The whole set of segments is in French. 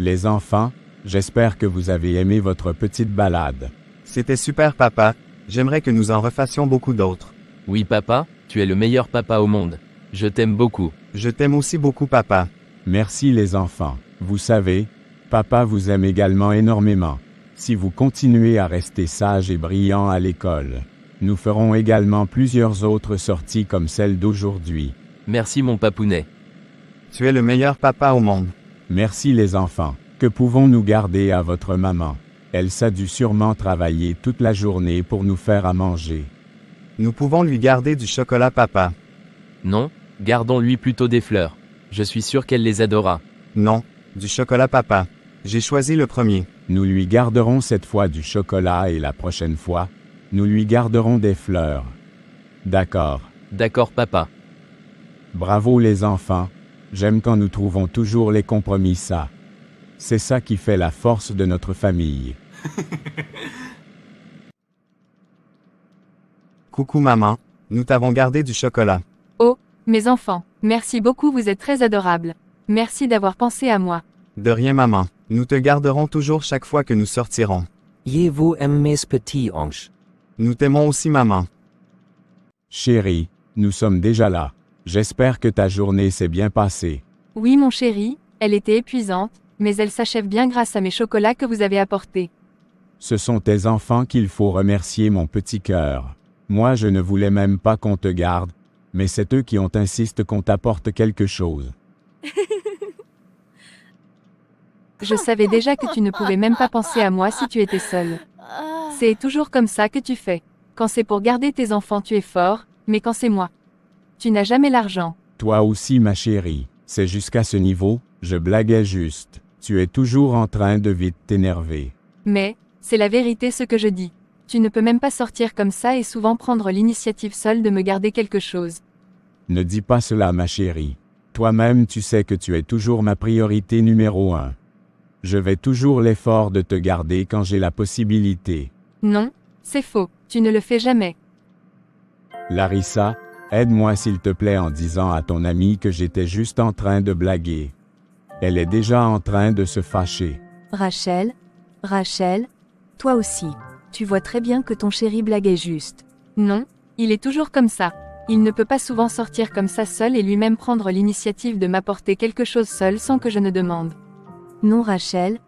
Les enfants, j'espère que vous avez aimé votre petite balade. C'était super papa, j'aimerais que nous en refassions beaucoup d'autres. Oui papa, tu es le meilleur papa au monde. Je t'aime beaucoup. Je t'aime aussi beaucoup papa. Merci les enfants. Vous savez, papa vous aime également énormément. Si vous continuez à rester sage et brillant à l'école, nous ferons également plusieurs autres sorties comme celle d'aujourd'hui. Merci mon papounet. Tu es le meilleur papa au monde. Merci les enfants. Que pouvons-nous garder à votre maman? Elsa a dû sûrement travailler toute la journée pour nous faire à manger. Nous pouvons lui garder du chocolat papa. Non, gardons-lui plutôt des fleurs. Je suis sûr qu'elle les adora. Non, du chocolat papa. J'ai choisi le premier. Nous lui garderons cette fois du chocolat et la prochaine fois, nous lui garderons des fleurs. D'accord. D'accord papa. Bravo les enfants. J'aime quand nous trouvons toujours les compromis ça. C'est ça qui fait la force de notre famille. Coucou maman, nous t'avons gardé du chocolat. Oh, mes enfants, merci beaucoup, vous êtes très adorables. Merci d'avoir pensé à moi. De rien maman, nous te garderons toujours chaque fois que nous sortirons. Vous aime mes petits anges. Nous t'aimons aussi maman. Chérie, nous sommes déjà là. J'espère que ta journée s'est bien passée. Oui mon chéri, elle était épuisante, mais elle s'achève bien grâce à mes chocolats que vous avez apportés. Ce sont tes enfants qu'il faut remercier mon petit cœur. Moi je ne voulais même pas qu'on te garde, mais c'est eux qui ont insisté qu'on t'apporte quelque chose. Je savais déjà que tu ne pouvais même pas penser à moi si tu étais seule. C'est toujours comme ça que tu fais. Quand c'est pour garder tes enfants tu es fort, mais quand c'est moi. Tu n'as jamais l'argent. Toi aussi ma chérie, c'est jusqu'à ce niveau, je blaguais juste. Tu es toujours en train de vite t'énerver. Mais, c'est la vérité ce que je dis. Tu ne peux même pas sortir comme ça et souvent prendre l'initiative seule de me garder quelque chose. Ne dis pas cela ma chérie. Toi-même tu sais que tu es toujours ma priorité numéro 1. Je vais toujours l'effort de te garder quand j'ai la possibilité. Non, c'est faux, tu ne le fais jamais. Larissa, aide-moi s'il te plaît en disant à ton amie que j'étais juste en train de blaguer. Elle est déjà en train de se fâcher. Rachel, toi aussi. Tu vois très bien que ton chéri blaguait juste. Non, il est toujours comme ça. Il ne peut pas souvent sortir comme ça seul et lui-même prendre l'initiative de m'apporter quelque chose seul sans que je ne demande. Non Rachel,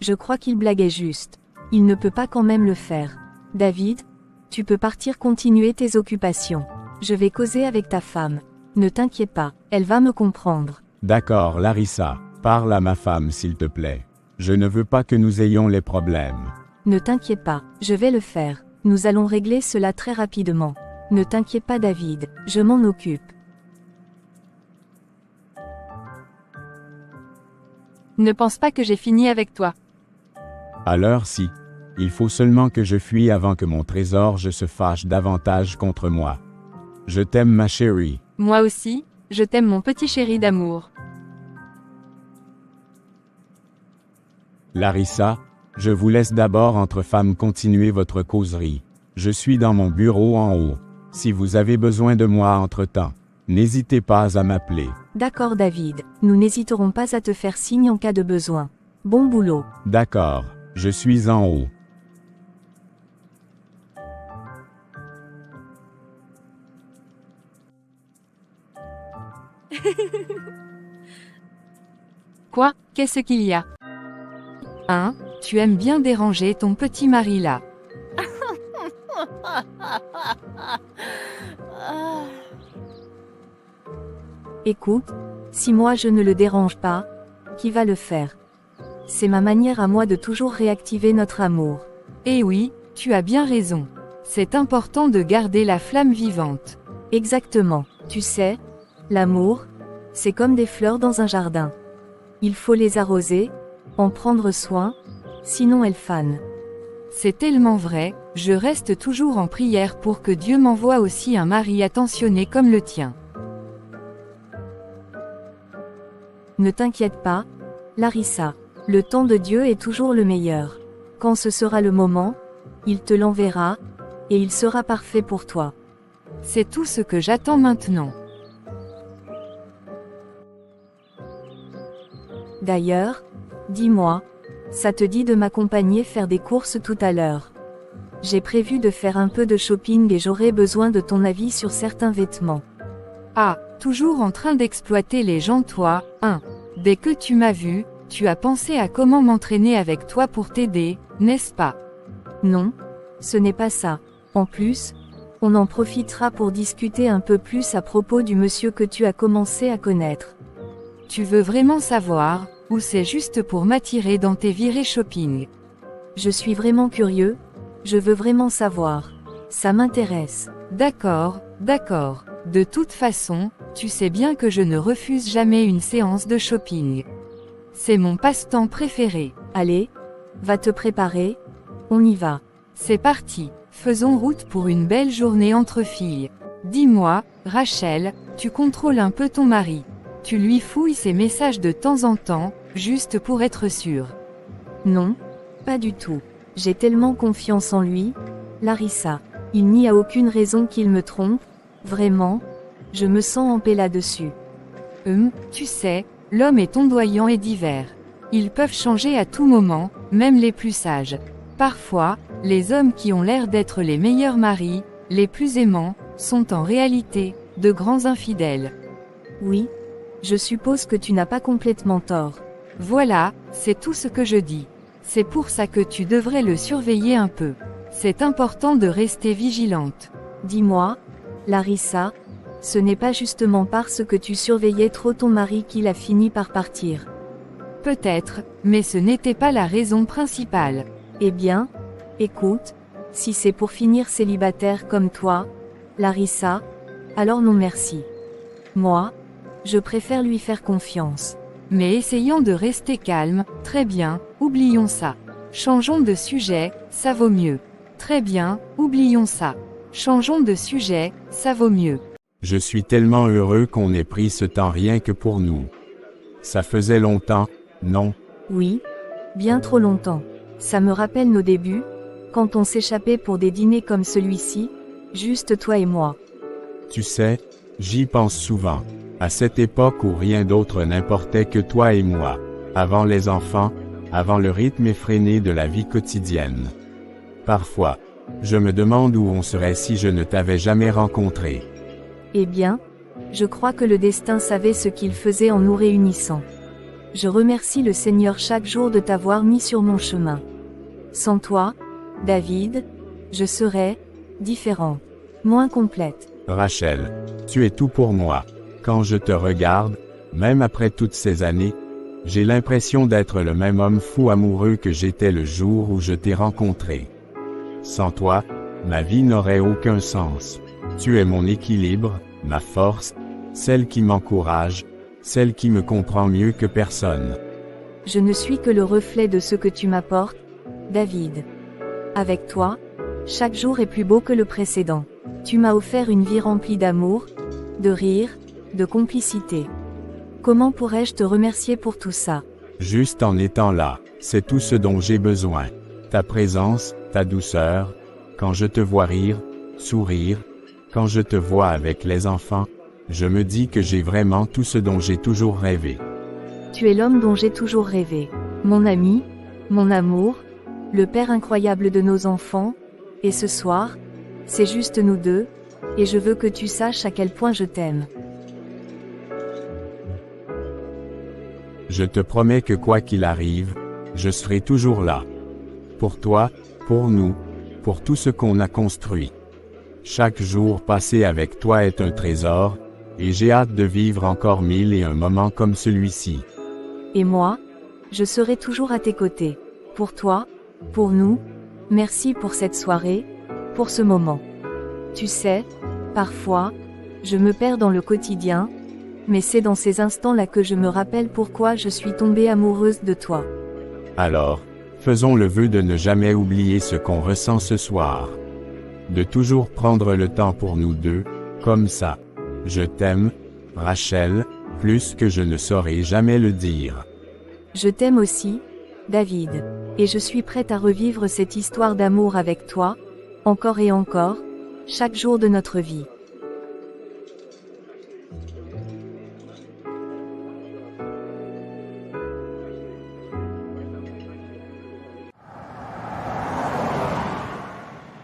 je crois qu'il blaguait juste. Il ne peut pas quand même le faire. David, tu peux partir continuer tes occupations. Je vais causer avec ta femme. Ne t'inquiète pas, elle va me comprendre. D'accord Larissa, parle à ma femme s'il te plaît. Je ne veux pas que nous ayons les problèmes. Ne t'inquiète pas, je vais le faire. Nous allons régler cela très rapidement. Ne t'inquiète pas David, je m'en occupe. Ne pense pas que j'ai fini avec toi. Alors si. Il faut seulement que je fuis avant que mon trésor se fâche davantage contre moi. Je t'aime ma chérie. Moi aussi, je t'aime mon petit chéri d'amour. Larissa, je vous laisse d'abord entre femmes continuer votre causerie. Je suis dans mon bureau en haut. Si vous avez besoin de moi entre-temps, n'hésitez pas à m'appeler. D'accord David, nous n'hésiterons pas à te faire signe en cas de besoin. Bon boulot. D'accord, je suis en haut. Quoi, qu'est-ce qu'il y a? Hein, tu aimes bien déranger ton petit mari là. Écoute, si moi je ne le dérange pas, qui va le faire? C'est ma manière à moi de toujours réactiver notre amour. Eh oui, tu as bien raison. C'est important de garder la flamme vivante. Exactement, tu sais, l'amour, c'est comme des fleurs dans un jardin. Il faut les arroser, en prendre soin, sinon elles fanent. C'est tellement vrai, je reste toujours en prière pour que Dieu m'envoie aussi un mari attentionné comme le tien. Ne t'inquiète pas, Larissa, le temps de Dieu est toujours le meilleur. Quand ce sera le moment, il te l'enverra, et il sera parfait pour toi. C'est tout ce que j'attends maintenant. D'ailleurs, Dis-moi, ça te dit de m'accompagner faire des courses tout à l'heure? J'ai prévu de faire un peu de shopping et j'aurai besoin de ton avis sur certains vêtements. Ah, toujours en train d'exploiter les gens toi, hein. Dès que tu m'as vu, tu as pensé à comment m'entraîner avec toi pour t'aider, n'est-ce pas? Non, ce n'est pas ça. En plus, on en profitera pour discuter un peu plus à propos du monsieur que tu as commencé à connaître. Tu veux vraiment savoir, ou c'est juste pour m'attirer dans tes virées shopping? Je suis vraiment curieux, je veux vraiment savoir. Ça m'intéresse. D'accord, d'accord. De toute façon, tu sais bien que je ne refuse jamais une séance de shopping. C'est mon passe-temps préféré. Allez, va te préparer, on y va. C'est parti, faisons route pour une belle journée entre filles. Dis-moi, Rachel, tu contrôles un peu ton mari. Tu lui fouilles ses messages de temps en temps, juste pour être sûr. Non, pas du tout. J'ai tellement confiance en lui, Larissa. Il n'y a aucune raison qu'il me trompe, vraiment. Je me sens en paix là-dessus. Tu sais, l'homme est ondoyant et divers. Ils peuvent changer à tout moment, même les plus sages. Parfois, les hommes qui ont l'air d'être les meilleurs maris, les plus aimants, sont en réalité de grands infidèles. Oui, je suppose que tu n'as pas complètement tort. Voilà, c'est tout ce que je dis. C'est pour ça que tu devrais le surveiller un peu. C'est important de rester vigilante. Dis-moi, Larissa, ce n'est pas justement parce que tu surveillais trop ton mari qu'il a fini par partir. Peut-être, mais ce n'était pas la raison principale. Eh bien, écoute, si c'est pour finir célibataire comme toi, Larissa, alors non merci. Moi, je préfère lui faire confiance. Mais essayons de rester calme, très bien, oublions ça. Changeons de sujet, ça vaut mieux. Très bien, oublions ça. Changeons de sujet, ça vaut mieux. Je suis tellement heureux qu'on ait pris ce temps rien que pour nous. Ça faisait longtemps, non? Oui, bien trop longtemps. Ça me rappelle nos débuts, quand on s'échappait pour des dîners comme celui-ci, juste toi et moi. Tu sais, j'y pense souvent. À cette époque où rien d'autre n'importait que toi et moi. Avant les enfants, avant le rythme effréné de la vie quotidienne. Parfois, je me demande où on serait si je ne t'avais jamais rencontré. Eh bien, je crois que le destin savait ce qu'il faisait en nous réunissant. Je remercie le Seigneur chaque jour de t'avoir mis sur mon chemin. Sans toi, David, je serais différente, moins complète. Rachel, tu es tout pour moi. Quand je te regarde, même après toutes ces années, j'ai l'impression d'être le même homme fou amoureux que j'étais le jour où je t'ai rencontré. Sans toi, ma vie n'aurait aucun sens. Tu es mon équilibre, ma force, celle qui m'encourage, celle qui me comprend mieux que personne. Je ne suis que le reflet de ce que tu m'apportes, David. Avec toi, chaque jour est plus beau que le précédent. Tu m'as offert une vie remplie d'amour, de rire, de complicité. Comment pourrais-je te remercier pour tout ça? Juste en étant là, c'est tout ce dont j'ai besoin. Ta présence, ta douceur, quand je te vois rire, sourire, quand je te vois avec les enfants, je me dis que j'ai vraiment tout ce dont j'ai toujours rêvé. Tu es l'homme dont j'ai toujours rêvé. Mon ami, mon amour, le père incroyable de nos enfants, et ce soir, c'est juste nous deux, et je veux que tu saches à quel point je t'aime. Je te promets que quoi qu'il arrive, je serai toujours là. Pour toi, pour nous, pour tout ce qu'on a construit. Chaque jour passé avec toi est un trésor, et j'ai hâte de vivre encore 1001 moments comme celui-ci. Et moi, je serai toujours à tes côtés. Pour toi, pour nous, merci pour cette soirée, pour ce moment. Tu sais, parfois, je me perds dans le quotidien, mais c'est dans ces instants-là que je me rappelle pourquoi je suis tombée amoureuse de toi. Alors, faisons le vœu de ne jamais oublier ce qu'on ressent ce soir. De toujours prendre le temps pour nous deux, comme ça. Je t'aime, Rachel, plus que je ne saurais jamais le dire. Je t'aime aussi, David, et je suis prête à revivre cette histoire d'amour avec toi, encore et encore, chaque jour de notre vie.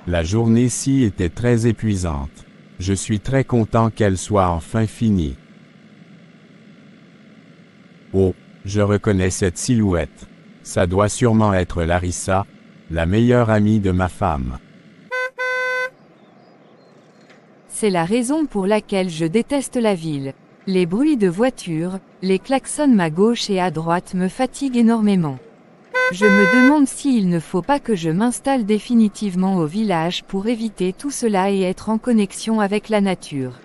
La journée-ci était très épuisante. Je suis très content qu'elle soit enfin finie. Oh, je reconnais cette silhouette. Ça doit sûrement être Larissa, la meilleure amie de ma femme. C'est la raison pour laquelle je déteste la ville. Les bruits de voitures, les klaxons à gauche et à droite me fatiguent énormément. Je me demande s'il ne faut pas que je m'installe définitivement au village pour éviter tout cela et être en connexion avec la nature.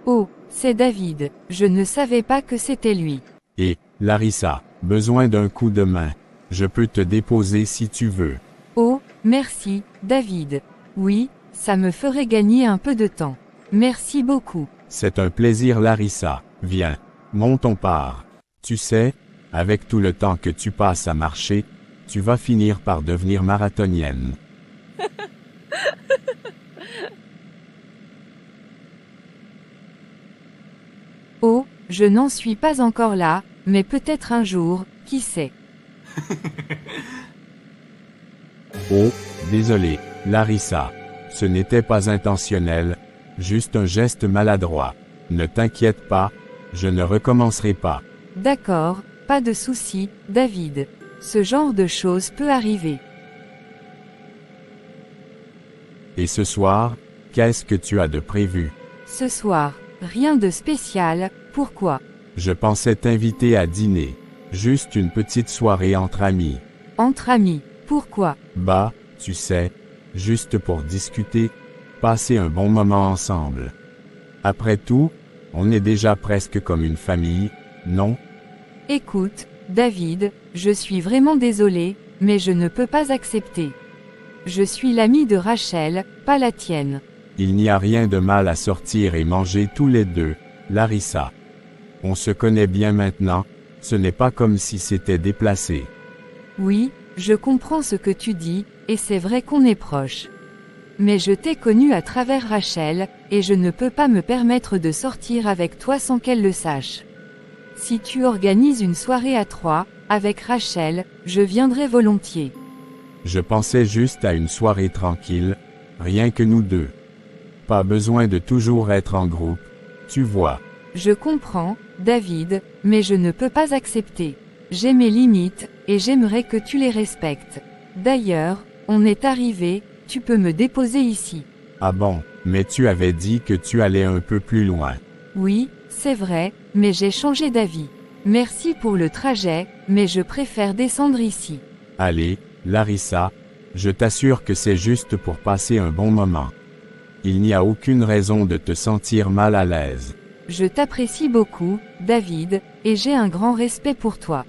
Oh, c'est David, je ne savais pas que c'était lui. Et, Larissa, besoin d'un coup de main. Je peux te déposer si tu veux. Oh, merci, David. Oui, ça me ferait gagner un peu de temps. Merci beaucoup. C'est un plaisir Larissa. Viens, monte on part. Tu sais, avec tout le temps que tu passes à marcher, tu vas finir par devenir marathonienne. Oh, je n'en suis pas encore là, mais peut-être un jour, qui sait. Oh, désolé, Larissa. Ce n'était pas intentionnel, juste un geste maladroit. Ne t'inquiète pas, je ne recommencerai pas. D'accord, pas de souci, David. Ce genre de choses peut arriver. Et ce soir, qu'est-ce que tu as de prévu? Ce soir, rien de spécial, pourquoi? Je pensais t'inviter à dîner. Juste une petite soirée entre amis. Entre amis, pourquoi? Bah, tu sais, juste pour discuter, passer un bon moment ensemble. Après tout, on est déjà presque comme une famille, non? Écoute, David, je suis vraiment désolé, mais je ne peux pas accepter. Je suis l'ami de Rachel, pas la tienne. Il n'y a rien de mal à sortir et manger tous les deux, Larissa. On se connaît bien maintenant, ce n'est pas comme si c'était déplacé. Oui, je comprends ce que tu dis, et c'est vrai qu'on est proches. Mais je t'ai connu à travers Rachel, et je ne peux pas me permettre de sortir avec toi sans qu'elle le sache. Si tu organises une soirée à 3, avec Rachel, je viendrai volontiers. Je pensais juste à une soirée tranquille, rien que nous deux. Pas besoin de toujours être en groupe, tu vois. Je comprends, David, mais je ne peux pas accepter. J'ai mes limites, et j'aimerais que tu les respectes. D'ailleurs, on est arrivé, tu peux me déposer ici. Ah bon, mais tu avais dit que tu allais un peu plus loin. Oui, c'est vrai, mais j'ai changé d'avis. Merci pour le trajet, mais je préfère descendre ici. Allez, Larissa, je t'assure que c'est juste pour passer un bon moment. Il n'y a aucune raison de te sentir mal à l'aise. Je t'apprécie beaucoup, David, et j'ai un grand respect pour toi.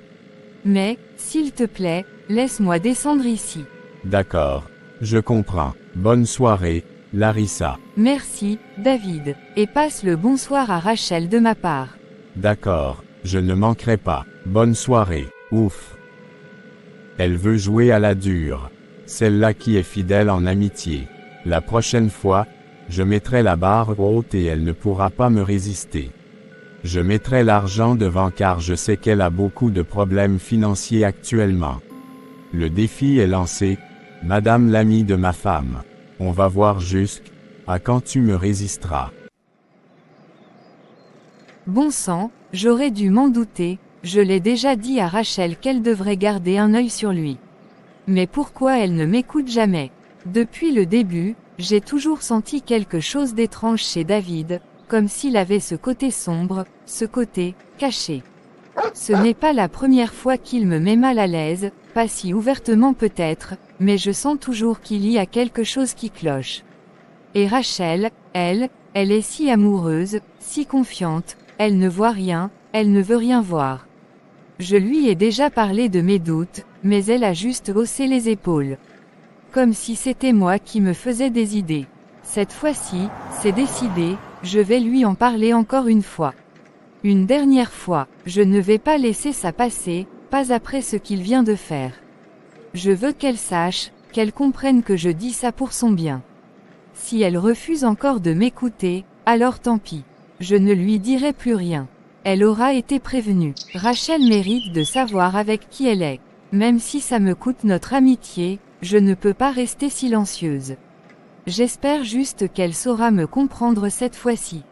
Mais, s'il te plaît, laisse-moi descendre ici. D'accord, je comprends. Bonne soirée, Larissa. Merci, David, et passe le bonsoir à Rachel de ma part. D'accord, je ne manquerai pas. Bonne soirée, ouf. Elle veut jouer à la dure. Celle-là qui est fidèle en amitié. La prochaine fois, je mettrai la barre haute et elle ne pourra pas me résister. Je mettrai l'argent devant car je sais qu'elle a beaucoup de problèmes financiers actuellement. Le défi est lancé, Madame l'amie de ma femme. On va voir jusqu'à quand tu me résisteras. Bon sang, j'aurais dû m'en douter, je l'ai déjà dit à Rachel qu'elle devrait garder un œil sur lui. Mais pourquoi elle ne m'écoute jamais? Depuis le début, j'ai toujours senti quelque chose d'étrange chez David, comme s'il avait ce côté sombre, ce côté caché. Ce n'est pas la première fois qu'il me met mal à l'aise, pas si ouvertement peut-être, mais je sens toujours qu'il y a quelque chose qui cloche. Et Rachel, elle est si amoureuse, si confiante, elle ne voit rien, elle ne veut rien voir. Je lui ai déjà parlé de mes doutes, mais elle a juste haussé les épaules. Comme si c'était moi qui me faisais des idées. Cette fois-ci, c'est décidé, je vais lui en parler encore une fois. Une dernière fois, je ne vais pas laisser ça passer, pas après ce qu'il vient de faire. Je veux qu'elle sache, qu'elle comprenne que je dis ça pour son bien. Si elle refuse encore de m'écouter, alors tant pis. Je ne lui dirai plus rien. Elle aura été prévenue. Rachel mérite de savoir avec qui elle est. Même si ça me coûte notre amitié, Je ne peux pas rester silencieuse. J'espère juste qu'elle saura me comprendre cette fois-ci.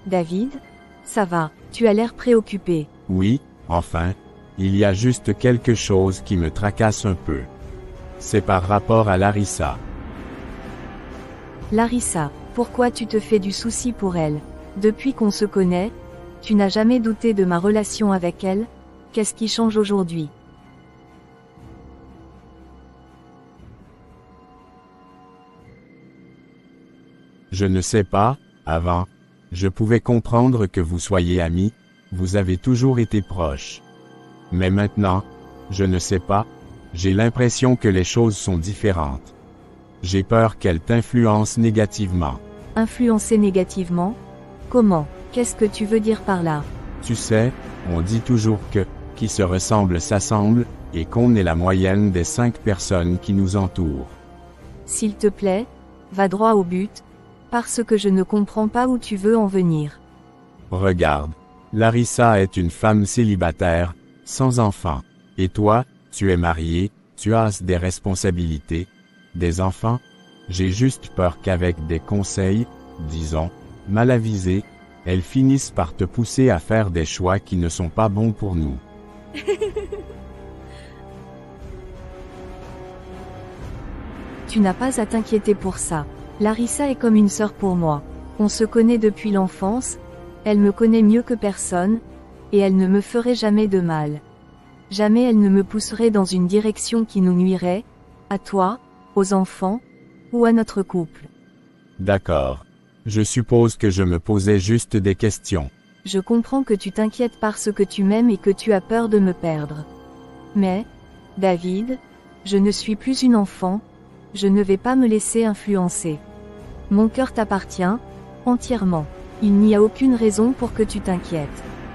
David? Ça va, tu as l'air préoccupé. Oui, enfin, il y a juste quelque chose qui me tracasse un peu. C'est par rapport à Larissa. Larissa, pourquoi tu te fais du souci pour elle? Depuis qu'on se connaît, tu n'as jamais douté de ma relation avec elle? Qu'est-ce qui change aujourd'hui? Je ne sais pas, avant, je pouvais comprendre que vous soyez amis, vous avez toujours été proches. Mais maintenant, je ne sais pas, j'ai l'impression que les choses sont différentes. J'ai peur qu'elle t'influence négativement. Influencer négativement? Comment? Qu'est-ce que tu veux dire par là? Tu sais, on dit toujours que, qui se ressemble s'assemble, et qu'on est la moyenne des 5 personnes qui nous entourent. S'il te plaît, va droit au but, parce que je ne comprends pas où tu veux en venir. Regarde, Larissa est une femme célibataire, sans enfant. Et toi, tu es marié, tu as des responsabilités, des enfants. J'ai juste peur qu'avec des conseils, disons, mal avisés, elles finissent par te pousser à faire des choix qui ne sont pas bons pour nous. Tu n'as pas à t'inquiéter pour ça. Larissa est comme une sœur pour moi. On se connaît depuis l'enfance, elle me connaît mieux que personne, et elle ne me ferait jamais de mal. Jamais elle ne me pousserait dans une direction qui nous nuirait, à toi, aux enfants, ou à notre couple. D'accord. Je suppose que je me posais juste des questions. Je comprends que tu t'inquiètes parce que tu m'aimes et que tu as peur de me perdre. Mais, David, je ne suis plus une enfant, je ne vais pas me laisser influencer. Mon cœur t'appartient, entièrement. Il n'y a aucune raison pour que tu t'inquiètes.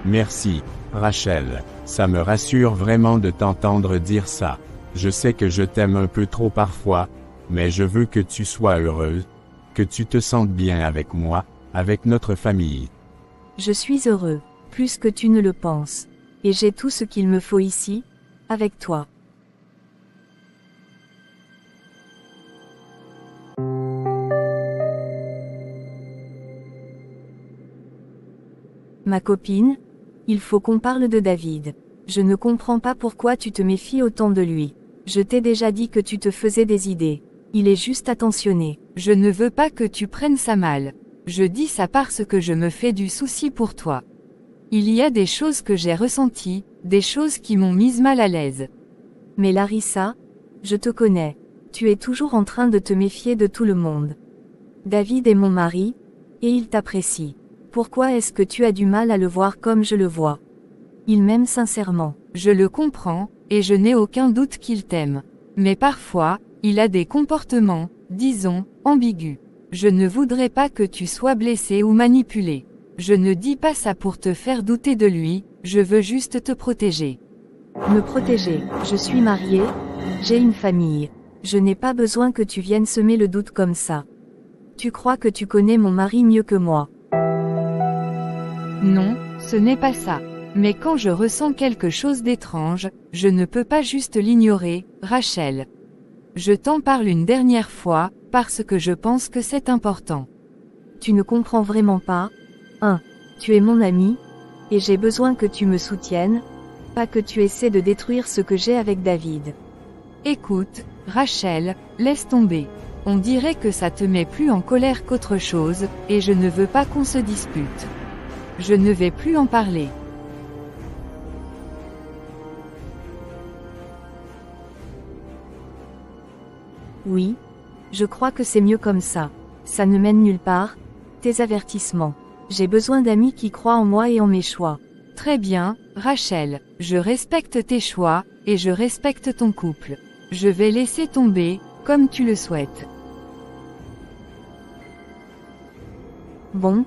Merci, Rachel. Ça me rassure vraiment de t'entendre dire ça. Je sais que je t'aime un peu trop parfois, mais je veux que tu sois heureuse, que tu te sentes bien avec moi, avec notre famille. Je suis heureux, plus que tu ne le penses. Et j'ai tout ce qu'il me faut ici, avec toi. Ma copine, il faut qu'on parle de David. Je ne comprends pas pourquoi tu te méfies autant de lui. Je t'ai déjà dit que tu te faisais des idées. Il est juste attentionné. Je ne veux pas que tu prennes ça mal. Je dis ça parce que je me fais du souci pour toi. Il y a des choses que j'ai ressenties, des choses qui m'ont mise mal à l'aise. Mais Larissa, je te connais. Tu es toujours en train de te méfier de tout le monde. David est mon mari, et il t'apprécie. Pourquoi est-ce que tu as du mal à le voir comme je le vois? Il m'aime sincèrement. Je le comprends, et je n'ai aucun doute qu'il t'aime. Mais parfois, il a des comportements, disons, ambigus. Je ne voudrais pas que tu sois blessé ou manipulé. Je ne dis pas ça pour te faire douter de lui, je veux juste te protéger. Me protéger, je suis mariée, j'ai une famille. Je n'ai pas besoin que tu viennes semer le doute comme ça. Tu crois que tu connais mon mari mieux que moi. Non, ce n'est pas ça. Mais quand je ressens quelque chose d'étrange, je ne peux pas juste l'ignorer, Rachel. Je t'en parle une dernière fois, parce que je pense que c'est important. Tu ne comprends vraiment pas. 1. Tu es mon ami, et j'ai besoin que tu me soutiennes, pas que tu essaies de détruire ce que j'ai avec David. Écoute, Rachel, laisse tomber. On dirait que ça te met plus en colère qu'autre chose, et je ne veux pas qu'on se dispute. Je ne vais plus en parler. Oui, je crois que c'est mieux comme ça. Ça ne mène nulle part, tes avertissements. J'ai besoin d'amis qui croient en moi et en mes choix. Très bien, Rachel, je respecte tes choix, et je respecte ton couple. Je vais laisser tomber, comme tu le souhaites. Bon,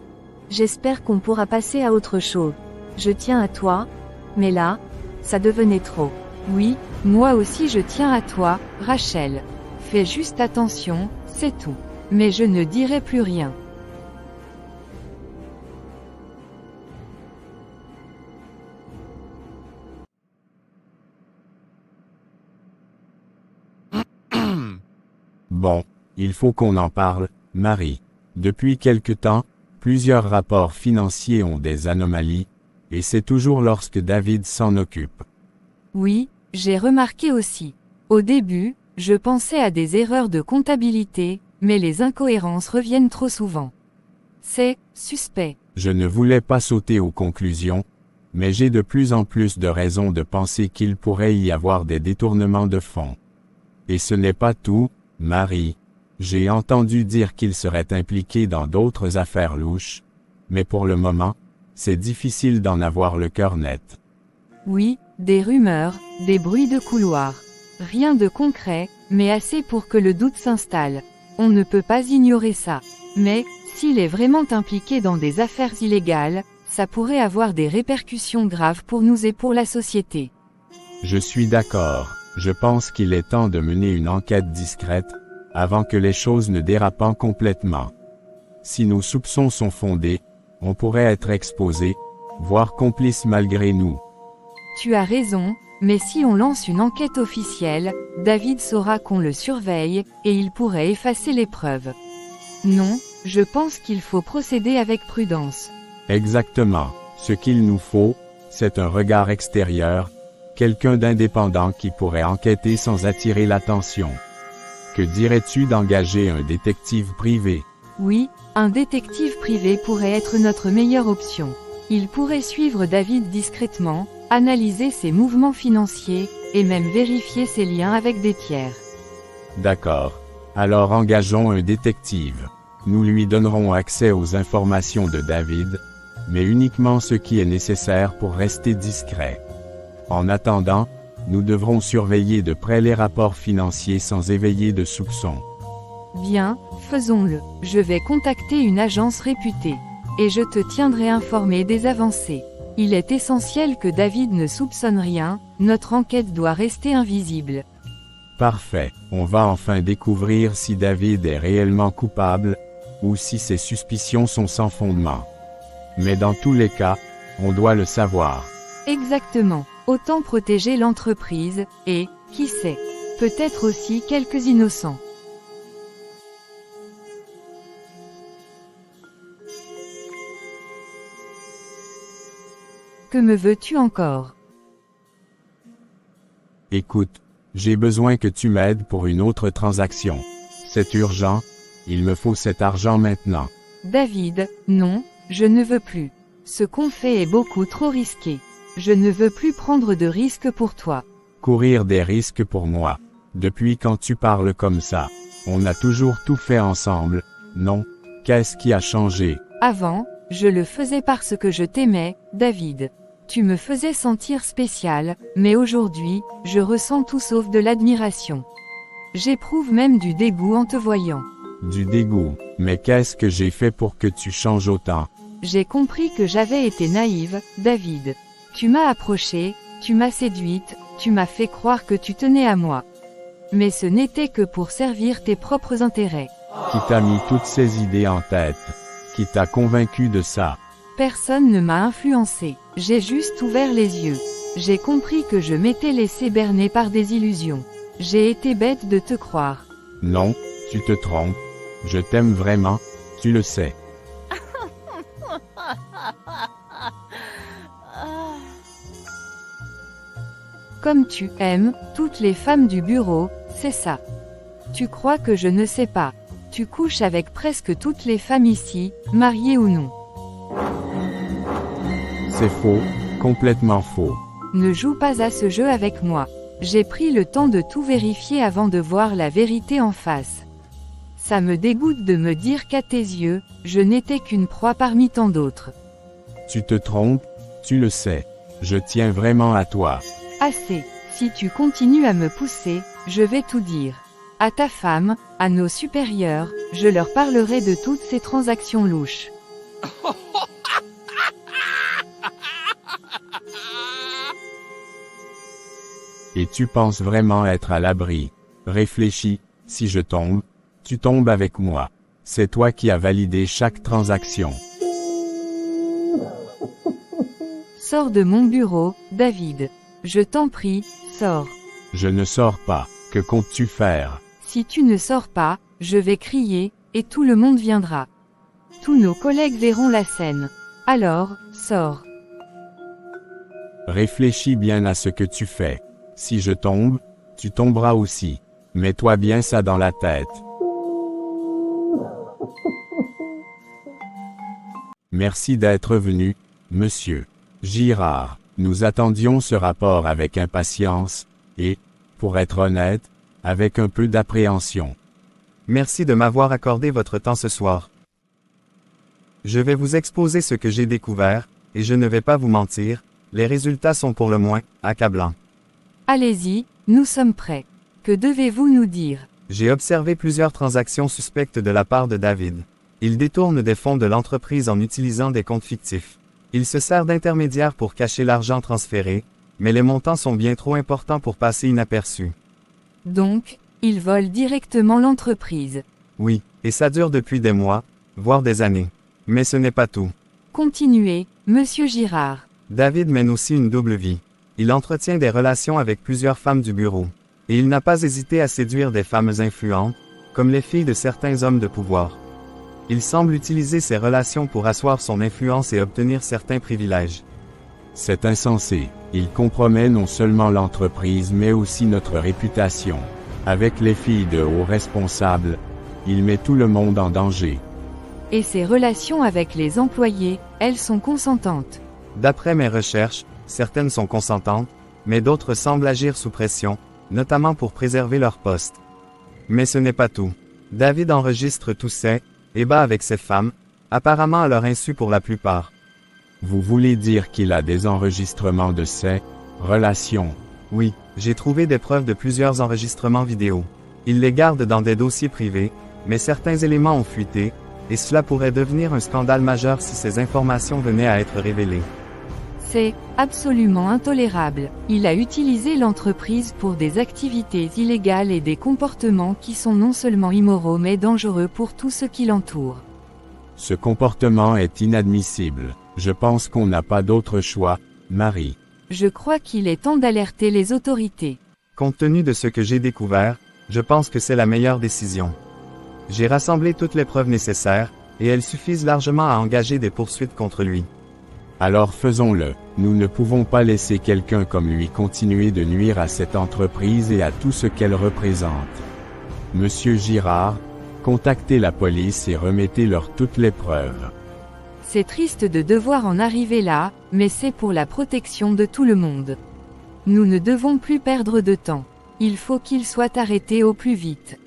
j'espère qu'on pourra passer à autre chose. Je tiens à toi, mais là, ça devenait trop. Oui, moi aussi je tiens à toi, Rachel. Fais juste attention, c'est tout. Mais je ne dirai plus rien. Bon, il faut qu'on en parle, Marie. Depuis quelque temps, plusieurs rapports financiers ont des anomalies, et c'est toujours lorsque David s'en occupe. Oui, j'ai remarqué aussi. Au début, je pensais à des erreurs de comptabilité, mais les incohérences reviennent trop souvent. C'est suspect. Je ne voulais pas sauter aux conclusions, mais j'ai de plus en plus de raisons de penser qu'il pourrait y avoir des détournements de fonds. Et ce n'est pas tout, Marie. J'ai entendu dire qu'il serait impliqué dans d'autres affaires louches, mais pour le moment, c'est difficile d'en avoir le cœur net. Oui, des rumeurs, des bruits de couloir. Rien de concret, mais assez pour que le doute s'installe. On ne peut pas ignorer ça. Mais, s'il est vraiment impliqué dans des affaires illégales, ça pourrait avoir des répercussions graves pour nous et pour la société. Je suis d'accord. Je pense qu'il est temps de mener une enquête discrète, avant que les choses ne dérapent complètement. Si nos soupçons sont fondés, on pourrait être exposé, voire complice malgré nous. Tu as raison, mais si on lance une enquête officielle, David saura qu'on le surveille, et il pourrait effacer les preuves. Non, je pense qu'il faut procéder avec prudence. Exactement. Ce qu'il nous faut, c'est un regard extérieur, quelqu'un d'indépendant qui pourrait enquêter sans attirer l'attention. Que dirais-tu d'engager un détective privé? Oui, un détective privé pourrait être notre meilleure option. Il pourrait suivre David discrètement, analyser ses mouvements financiers, et même vérifier ses liens avec des tiers. D'accord. Alors engageons un détective. Nous lui donnerons accès aux informations de David, mais uniquement ce qui est nécessaire pour rester discret. En attendant, nous devrons surveiller de près les rapports financiers sans éveiller de soupçons. Bien, faisons-le. Je vais contacter une agence réputée. Et je te tiendrai informé des avancées. Il est essentiel que David ne soupçonne rien, notre enquête doit rester invisible. Parfait. On va enfin découvrir si David est réellement coupable, ou si ses suspicions sont sans fondement. Mais dans tous les cas, on doit le savoir. Exactement. Autant protéger l'entreprise, et, qui sait, peut-être aussi quelques innocents. Que me veux-tu encore? Écoute, j'ai besoin que tu m'aides pour une autre transaction. C'est urgent, il me faut cet argent maintenant. David, non, je ne veux plus. Ce qu'on fait est beaucoup trop risqué. Je ne veux plus prendre de risques pour toi. Courir des risques pour moi. Depuis quand tu parles comme ça? On a toujours tout fait ensemble, non? Qu'est-ce qui a changé? Avant, je le faisais parce que je t'aimais, David. Tu me faisais sentir spécial, mais aujourd'hui, je ressens tout sauf de l'admiration. J'éprouve même du dégoût en te voyant. Du dégoût. Mais qu'est-ce que j'ai fait pour que tu changes autant? J'ai compris que j'avais été naïve, David. Tu m'as approchée, tu m'as séduite, tu m'as fait croire que tu tenais à moi. Mais ce n'était que pour servir tes propres intérêts. Qui t'a mis toutes ces idées en tête? Qui t'a convaincu de ça? Personne ne m'a influencé. J'ai juste ouvert les yeux. J'ai compris que je m'étais laissé berner par des illusions. J'ai été bête de te croire. Non, tu te trompes. Je t'aime vraiment, tu le sais. Comme tu aimes toutes les femmes du bureau, c'est ça. Tu crois que je ne sais pas. Tu couches avec presque toutes les femmes ici, mariées ou non. C'est faux, complètement faux. Ne joue pas à ce jeu avec moi. J'ai pris le temps de tout vérifier avant de voir la vérité en face. Ça me dégoûte de me dire qu'à tes yeux, je n'étais qu'une proie parmi tant d'autres. Tu te trompes, tu le sais. Je tiens vraiment à toi. Assez. Si tu continues à me pousser, je vais tout dire. À ta femme, à nos supérieurs, je leur parlerai de toutes ces transactions louches. Et tu penses vraiment être à l'abri? Réfléchis, si je tombe, tu tombes avec moi. C'est toi qui as validé chaque transaction. Sors de mon bureau, David. Je t'en prie, sors. Je ne sors pas. Que comptes-tu faire? Si tu ne sors pas, je vais crier, et tout le monde viendra. Tous nos collègues verront la scène. Alors, sors. Réfléchis bien à ce que tu fais. Si je tombe, tu tomberas aussi. Mets-toi bien ça dans la tête. Merci d'être venu, monsieur Girard. Nous attendions ce rapport avec impatience, et, pour être honnête, avec un peu d'appréhension. Merci de m'avoir accordé votre temps ce soir. Je vais vous exposer ce que j'ai découvert, et je ne vais pas vous mentir, les résultats sont pour le moins accablants. Allez-y, nous sommes prêts. Que devez-vous nous dire? J'ai observé plusieurs transactions suspectes de la part de David. Il détourne des fonds de l'entreprise en utilisant des comptes fictifs. Il se sert d'intermédiaires pour cacher l'argent transféré, mais les montants sont bien trop importants pour passer inaperçus. Donc, il vole directement l'entreprise. Oui, et ça dure depuis des mois, voire des années. Mais ce n'est pas tout. Continuez, monsieur Girard. David mène aussi une double vie. Il entretient des relations avec plusieurs femmes du bureau. Et il n'a pas hésité à séduire des femmes influentes, comme les filles de certains hommes de pouvoir. Il semble utiliser ces relations pour asseoir son influence et obtenir certains privilèges. C'est insensé. Il compromet non seulement l'entreprise mais aussi notre réputation. Avec les filles de hauts responsables, il met tout le monde en danger. Et ses relations avec les employés, elles sont consentantes. D'après mes recherches, certaines sont consentantes, mais d'autres semblent agir sous pression, notamment pour préserver leur poste. Mais ce n'est pas tout. David enregistre tous ces et bat avec ses femmes, apparemment à leur insu pour la plupart. Vous voulez dire qu'il a des enregistrements de ces relations? Oui, j'ai trouvé des preuves de plusieurs enregistrements vidéo. Il les garde dans des dossiers privés, mais certains éléments ont fuité, et cela pourrait devenir un scandale majeur si ces informations venaient à être révélées. C'est absolument intolérable. Il a utilisé l'entreprise pour des activités illégales et des comportements qui sont non seulement immoraux mais dangereux pour tout ce qui l'entoure. Ce comportement est inadmissible. Je pense qu'on n'a pas d'autre choix, Marie. Je crois qu'il est temps d'alerter les autorités. Compte tenu de ce que j'ai découvert, je pense que c'est la meilleure décision. J'ai rassemblé toutes les preuves nécessaires, et elles suffisent largement à engager des poursuites contre lui. Alors faisons-le. Nous ne pouvons pas laisser quelqu'un comme lui continuer de nuire à cette entreprise et à tout ce qu'elle représente. Monsieur Girard, contactez la police et remettez-leur toutes les preuves. C'est triste de devoir en arriver là, mais c'est pour la protection de tout le monde. Nous ne devons plus perdre de temps. Il faut qu'il soit arrêté au plus vite.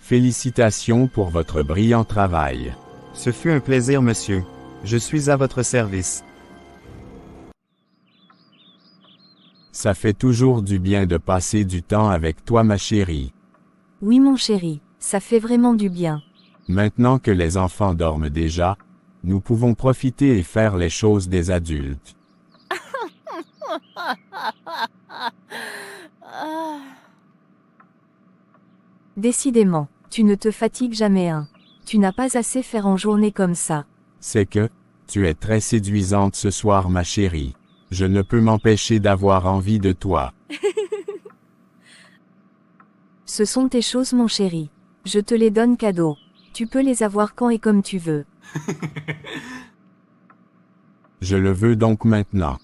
Félicitations pour votre brillant travail. Ce fut un plaisir, monsieur. Je suis à votre service. Ça fait toujours du bien de passer du temps avec toi, ma chérie. Oui mon chéri, ça fait vraiment du bien. Maintenant que les enfants dorment déjà, nous pouvons profiter et faire les choses des adultes. Décidément, tu ne te fatigues jamais hein. Tu n'as pas assez faire en journée comme ça. C'est que, tu es très séduisante ce soir, ma chérie. Je ne peux m'empêcher d'avoir envie de toi. Ce sont tes choses mon chéri. Je te les donne cadeau. Tu peux les avoir quand et comme tu veux. Je le veux donc maintenant.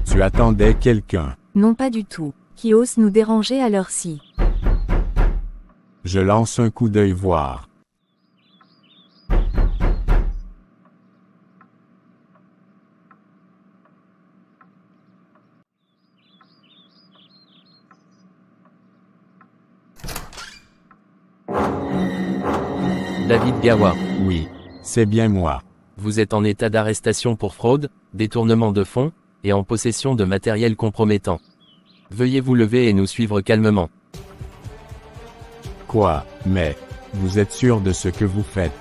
Tu attendais quelqu'un. Non pas du tout. Qui ose nous déranger à l'heure-ci? Je lance un coup d'œil voir. David Gawar. Oui, c'est bien moi. Vous êtes en état d'arrestation pour fraude, détournement de fonds, et en possession de matériel compromettant. Veuillez vous lever et nous suivre calmement. Quoi? Mais, vous êtes sûr de ce que vous faites?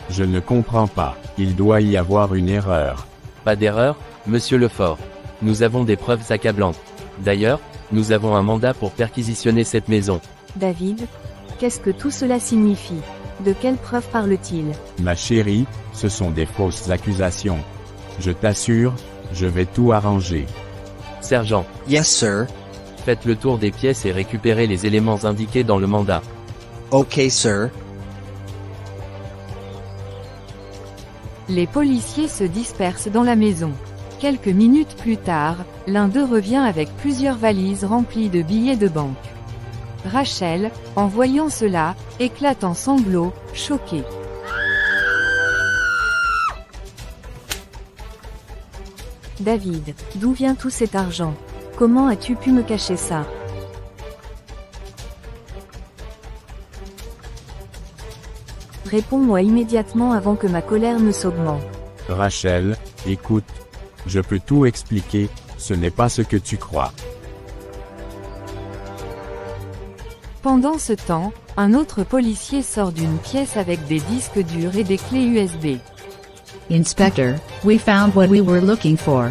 Je ne comprends pas. Il doit y avoir une erreur. Pas d'erreur, monsieur Lefort. Nous avons des preuves accablantes. D'ailleurs, nous avons un mandat pour perquisitionner cette maison. David, qu'est-ce que tout cela signifie? De quelles preuves parle-t-il? Ma chérie, ce sont des fausses accusations. Je t'assure, je vais tout arranger. Sergent, Yes, sir. faites le tour des pièces et récupérez les éléments indiqués dans le mandat. Okay, sir. Les policiers se dispersent dans la maison. Quelques minutes plus tard, l'un d'eux revient avec plusieurs valises remplies de billets de banque. Rachel, en voyant cela, éclate en sanglots, choquée. David, d'où vient tout cet argent? Comment as-tu pu me cacher ça? Réponds-moi immédiatement avant que ma colère ne s'augmente. Rachel, écoute. Je peux tout expliquer, ce n'est pas ce que tu crois. Pendant ce temps, un autre policier sort d'une pièce avec des disques durs et des clés USB. Inspector, we found what we were looking for.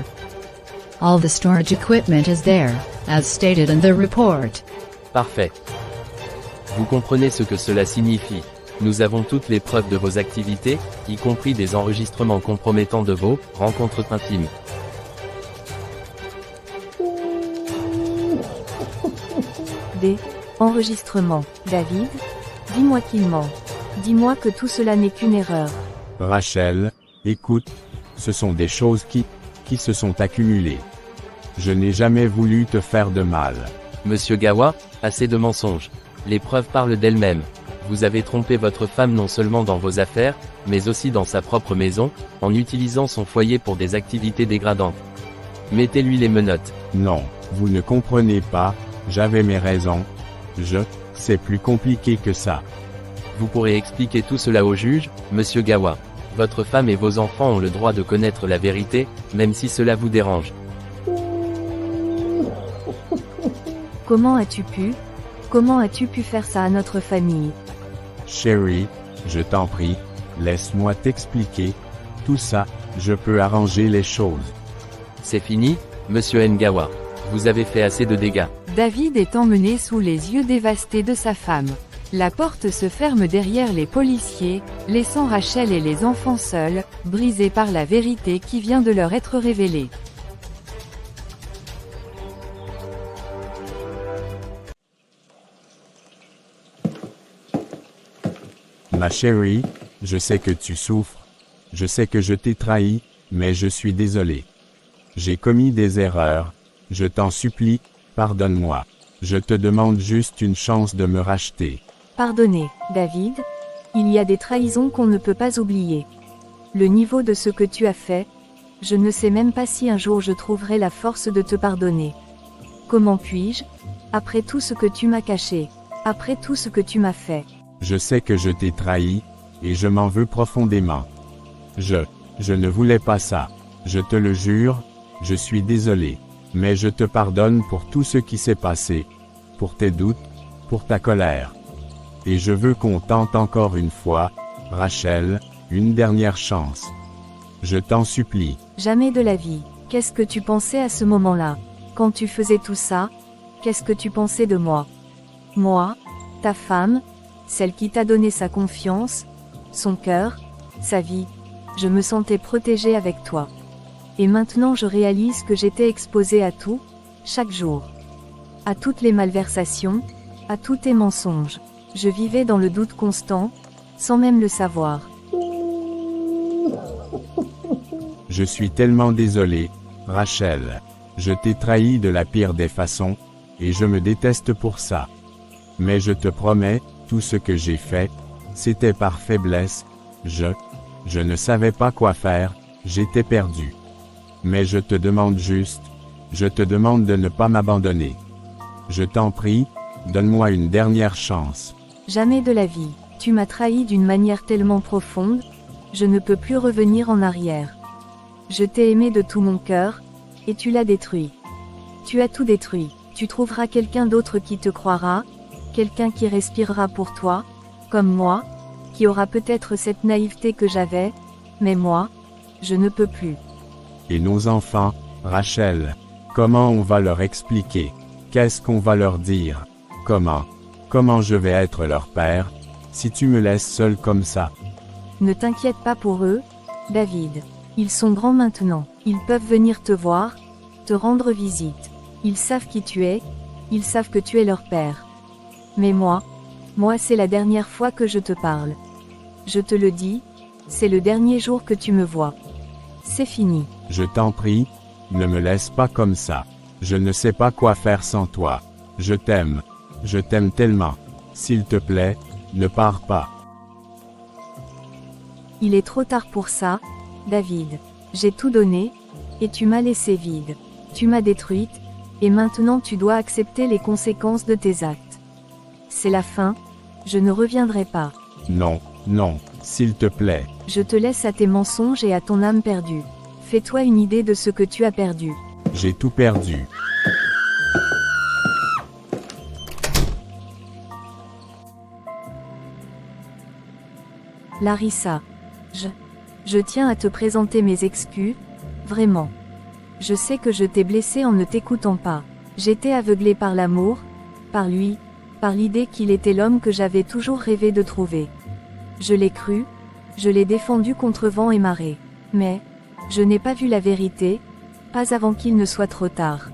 All the storage equipment is there, as stated in the report. Parfait. Vous comprenez ce que cela signifie. Nous avons toutes les preuves de vos activités, y compris des enregistrements compromettants de vos rencontres intimes. Des enregistrements. David? Dis-moi qu'il ment. Dis-moi que tout cela n'est qu'une erreur. Rachel, écoute. Ce sont des choses qui se sont accumulées. Je n'ai jamais voulu te faire de mal. Monsieur Gawa, assez de mensonges. Les preuves parlent d'elles-mêmes. Vous avez trompé votre femme non seulement dans vos affaires, mais aussi dans sa propre maison, en utilisant son foyer pour des activités dégradantes. Mettez-lui les menottes. Non, vous ne comprenez pas, j'avais mes raisons. C'est plus compliqué que ça. Vous pourrez expliquer tout cela au juge, monsieur Gawa. Votre femme et vos enfants ont le droit de connaître la vérité, même si cela vous dérange. Comment as-tu pu faire ça à notre famille? Chérie, je t'en prie, laisse-moi t'expliquer. Tout ça, je peux arranger les choses. C'est fini, monsieur Ngawa. Vous avez fait assez de dégâts. David est emmené sous les yeux dévastés de sa femme. La porte se ferme derrière les policiers, laissant Rachel et les enfants seuls, brisés par la vérité qui vient de leur être révélée. Ma chérie, je sais que tu souffres. Je sais que je t'ai trahi, mais je suis désolé. J'ai commis des erreurs. Je t'en supplie, pardonne-moi. Je te demande juste une chance de me racheter. Pardonnez, David. Il y a des trahisons qu'on ne peut pas oublier. Le niveau de ce que tu as fait, je ne sais même pas si un jour je trouverai la force de te pardonner. Comment puis-je? Après tout ce que tu m'as caché, après tout ce que tu m'as fait. Je sais que je t'ai trahi, et je m'en veux profondément. Je ne voulais pas ça. Je te le jure, je suis désolé. Mais je te pardonne pour tout ce qui s'est passé. Pour tes doutes, pour ta colère. Et je veux qu'on tente encore une fois, Rachel, une dernière chance. Je t'en supplie. Jamais de la vie. Qu'est-ce que tu pensais à ce moment-là? Quand tu faisais tout ça, qu'est-ce que tu pensais de moi? Moi, ta femme, celle qui t'a donné sa confiance, son cœur, sa vie. Je me sentais protégée avec toi. Et maintenant je réalise que j'étais exposée à tout, chaque jour. À toutes les malversations, à tous tes mensonges. Je vivais dans le doute constant, sans même le savoir. Je suis tellement désolé, Rachel. Je t'ai trahi de la pire des façons, et je me déteste pour ça. Mais je te promets, tout ce que j'ai fait, c'était par faiblesse. Je ne savais pas quoi faire, j'étais perdu. Mais je te demande juste, je te demande de ne pas m'abandonner. Je t'en prie, donne-moi une dernière chance. Jamais de la vie. Tu m'as trahi d'une manière tellement profonde, je ne peux plus revenir en arrière. Je t'ai aimé de tout mon cœur, et tu l'as détruit. Tu as tout détruit. Tu trouveras quelqu'un d'autre qui te croira, quelqu'un qui respirera pour toi, comme moi, qui aura peut-être cette naïveté que j'avais, mais moi, je ne peux plus. Et nos enfants, Rachel, comment on va leur expliquer? Qu'est-ce qu'on va leur dire? Comment? Comment je vais être leur père, si tu me laisses seul comme ça? Ne t'inquiète pas pour eux, David. Ils sont grands maintenant. Ils peuvent venir te voir, te rendre visite. Ils savent qui tu es, ils savent que tu es leur père. Mais moi c'est la dernière fois que je te parle. Je te le dis, c'est le dernier jour que tu me vois. C'est fini. Je t'en prie, ne me laisse pas comme ça. Je ne sais pas quoi faire sans toi. Je t'aime tellement. S'il te plaît, ne pars pas. Il est trop tard pour ça, David. J'ai tout donné, et tu m'as laissé vide. Tu m'as détruite, et maintenant tu dois accepter les conséquences de tes actes. C'est la fin, je ne reviendrai pas. Non, s'il te plaît. Je te laisse à tes mensonges et à ton âme perdue. Fais-toi une idée de ce que tu as perdu. J'ai tout perdu. Larissa. Je tiens à te présenter mes excuses, vraiment. Je sais que je t'ai blessé en ne t'écoutant pas. J'étais aveuglée par l'amour, par lui, par l'idée qu'il était l'homme que j'avais toujours rêvé de trouver. Je l'ai cru, je l'ai défendu contre vent et marée. Mais, je n'ai pas vu la vérité, pas avant qu'il ne soit trop tard.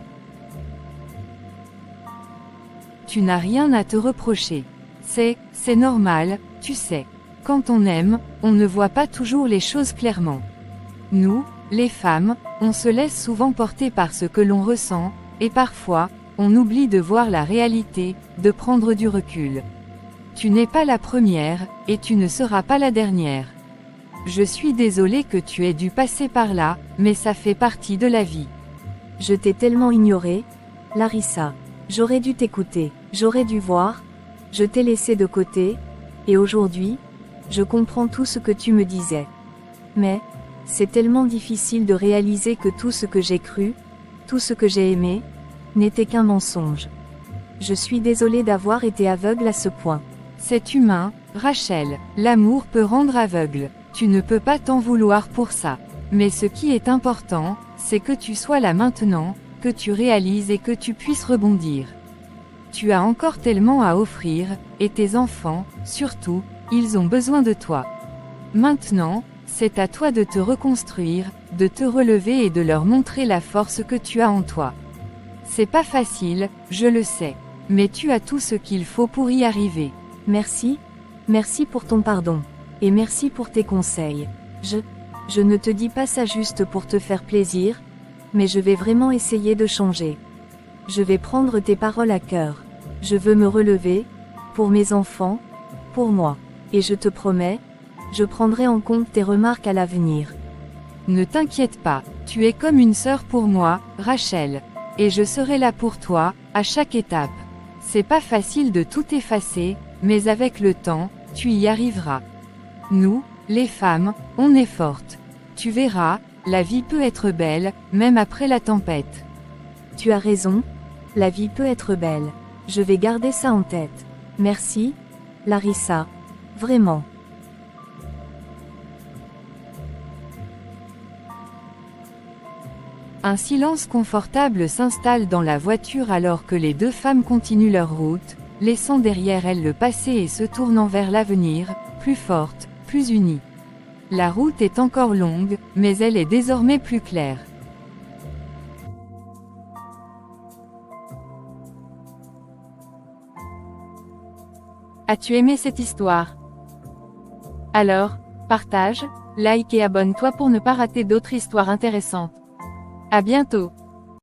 Tu n'as rien à te reprocher. C'est normal, tu sais. Quand on aime, on ne voit pas toujours les choses clairement. Nous, les femmes, on se laisse souvent porter par ce que l'on ressent, et parfois, on oublie de voir la réalité, de prendre du recul. Tu n'es pas la première, et tu ne seras pas la dernière. Je suis désolée que tu aies dû passer par là, mais ça fait partie de la vie. Je t'ai tellement ignorée, Larissa. J'aurais dû t'écouter, j'aurais dû voir, je t'ai laissé de côté, et aujourd'hui, je comprends tout ce que tu me disais. Mais, c'est tellement difficile de réaliser que tout ce que j'ai cru, tout ce que j'ai aimé, n'était qu'un mensonge. Je suis désolée d'avoir été aveugle à ce point. C'est humain, Rachel, l'amour peut rendre aveugle. Tu ne peux pas t'en vouloir pour ça. Mais ce qui est important, c'est que tu sois là maintenant, que tu réalises et que tu puisses rebondir. Tu as encore tellement à offrir, et tes enfants, surtout, ils ont besoin de toi. Maintenant, c'est à toi de te reconstruire, de te relever et de leur montrer la force que tu as en toi. C'est pas facile, je le sais. Mais tu as tout ce qu'il faut pour y arriver. Merci pour ton pardon. Et merci pour tes conseils. Je ne te dis pas ça juste pour te faire plaisir, mais je vais vraiment essayer de changer. Je vais prendre tes paroles à cœur. Je veux me relever, pour mes enfants, pour moi. Et je te promets, je prendrai en compte tes remarques à l'avenir. Ne t'inquiète pas, tu es comme une sœur pour moi, Rachel. Et je serai là pour toi, à chaque étape. C'est pas facile de tout effacer, mais avec le temps, tu y arriveras. Nous, les femmes, on est fortes. Tu verras, la vie peut être belle, même après la tempête. Tu as raison, la vie peut être belle. Je vais garder ça en tête. Merci, Larissa. Vraiment. Un silence confortable s'installe dans la voiture alors que les deux femmes continuent leur route, laissant derrière elles le passé et se tournant vers l'avenir, plus forte, plus unie. La route est encore longue, mais elle est désormais plus claire. As-tu aimé cette histoire? Alors, partage, like et abonne-toi pour ne pas rater d'autres histoires intéressantes. À bientôt!